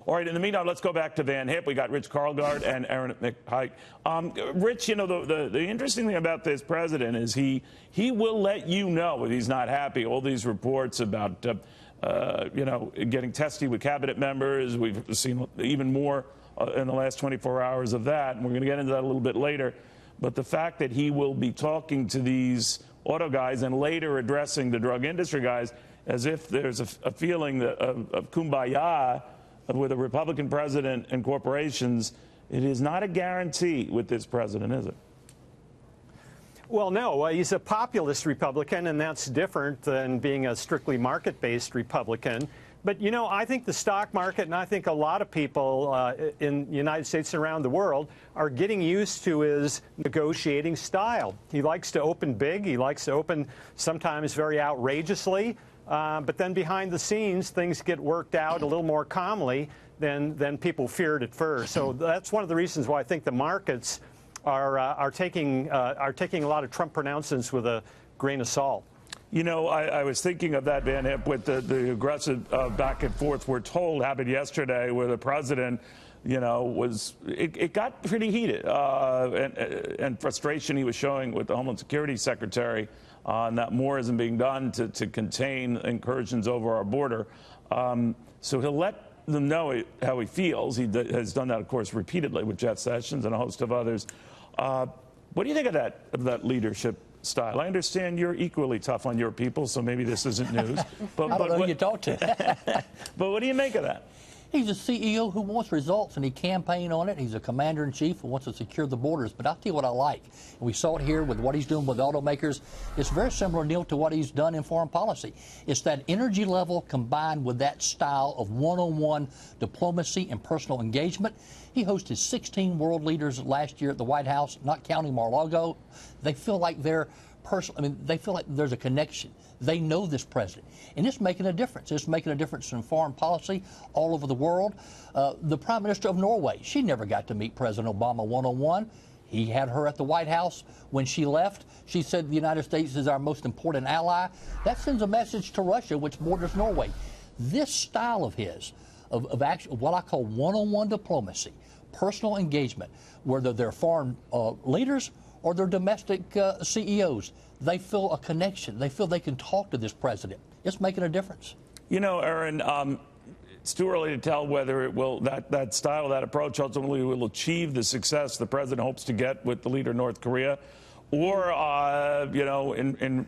All right, in the meantime, let's go back to Van Hipp. We got Rich Karlgaard and Erin at McPike. Rich, you know, the interesting thing about this president is he will let you know if he's not happy. All these reports about, you know, getting testy with cabinet members. We've seen even more in the last 24 hours of that, and we're going to get into that a little bit later. But the fact that he will be talking to these auto guys and later addressing the drug industry guys as if there's a feeling of kumbaya with a Republican president and corporations, it is not a guarantee with this president, is it? Well, no, he's a populist Republican, and that's different than being a strictly market-based Republican. But, you know, I think the stock market, and I think a lot of people in the United States and around the world are getting used to his negotiating style. He likes to open big. He likes to open sometimes very outrageously. But then behind the scenes, things get worked out a little more calmly than people feared at first. So that's one of the reasons why I think the markets are taking a lot of Trump pronouncements with a grain of salt. You know, I was thinking of that, Van Hipp, with the aggressive back and forth we're told happened yesterday, where the president, you know, it got pretty heated and frustration he was showing with the Homeland Security Secretary on that more isn't being done to contain incursions over our border. So he'll let them know how he feels. He has done that, of course, repeatedly with Jeff Sessions and a host of others. What do you think of that leadership style? I understand you're equally tough on your people, so maybe this isn't news. But I don't know who you talk to. But what do you make of that? He's a CEO who wants results, and he campaigned on it. He's a commander-in-chief who wants to secure the borders. But I'll tell you what I like. And we saw it here with what he's doing with automakers. It's very similar, Neil, to what he's done in foreign policy. It's that energy level combined with that style of one-on-one diplomacy and personal engagement. He hosted 16 world leaders last year at the White House, not counting Mar-a-Lago. They feel like they're personal. I mean, they feel like there's a connection. They know this president, and it's making a difference. It's making a difference in foreign policy all over the world. The Prime Minister of Norway, she never got to meet President Obama one-on-one. He had her at the White House. When she left, she said the United States is our most important ally. That sends a message to Russia, which borders Norway. This style of his, of what I call one-on-one diplomacy, personal engagement, whether they're foreign leaders or they're domestic CEOs, they feel a connection. They feel they can talk to this president. It's making a difference. You know, Erin, it's too early to tell whether it will that style, that approach ultimately will achieve the success the president hopes to get with the leader of North Korea, or you know, in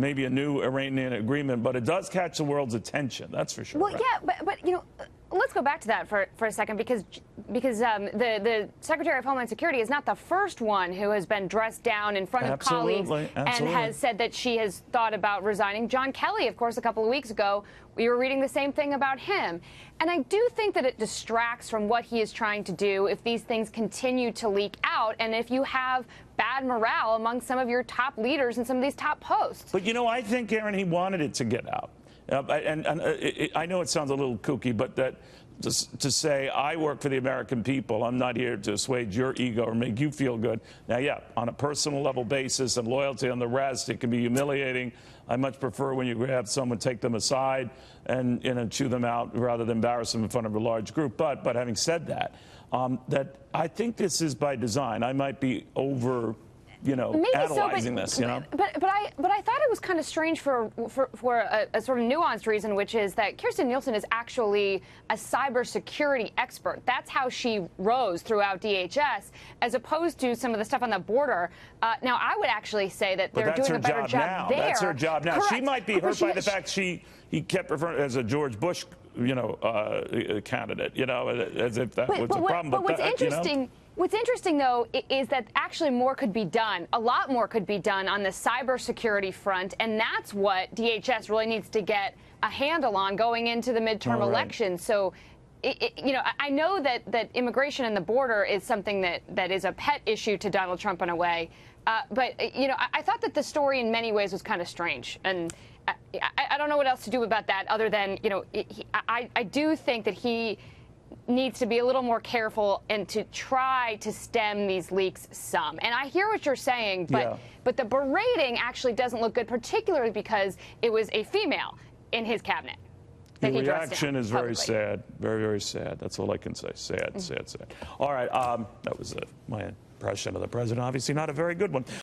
maybe a new Iranian agreement. But it does catch the world's attention. That's for sure. Well, right? yeah, but you know, let's go back to that for a second, because the Secretary of Homeland Security is not the first one who has been dressed down in front of colleagues and has said that she has thought about resigning. John Kelly, of course, a couple of weeks ago, we were reading the same thing about him. And I do think that it distracts from what he is trying to do if these things continue to leak out and if you have bad morale among some of your top leaders and some of these top posts. But, you know, I think, Erin, he wanted it to get out. I know it sounds a little kooky, but that to say, I work for the American people, I'm not here to assuage your ego or make you feel good. Now, yeah, on a personal level basis and loyalty on the rest, it can be humiliating. I much prefer when you have someone take them aside and, you know, chew them out rather than embarrass them in front of a large group. But having said that, that I think this is by design. I might be over, you know, maybe analyzing so, this, you know. But I thought it was kind of strange for a sort of nuanced reason, which is that Kirstjen Nielsen is actually a cybersecurity expert. That's how she rose throughout DHS, as opposed to some of the stuff on the border. Now, I would actually say that they're doing a better job there. That's her job now. Correct. She might be hurt by the fact he kept referring as a George Bush, you know, candidate, you know, as if that was a problem. But what's interesting. You know? What's interesting, though, is that actually more could be done. A lot more could be done on the cybersecurity front, and that's what DHS really needs to get a handle on going into the midterm elections. So, you know, I know that immigration and the border is something that is a pet issue to Donald Trump in a way. But, you know, I thought that the story in many ways was kind of strange. And I don't know what else to do about that other than, you know, I do think that he needs to be a little more careful and to try to stem these leaks some. And I hear what you're saying, but the berating actually doesn't look good, particularly because it was a female in his cabinet. that The he dressed reaction down is very publicly. sad. Very, very sad. That's all I can say. Sad, sad, sad. All right. That was my impression of the president. Obviously not a very good one.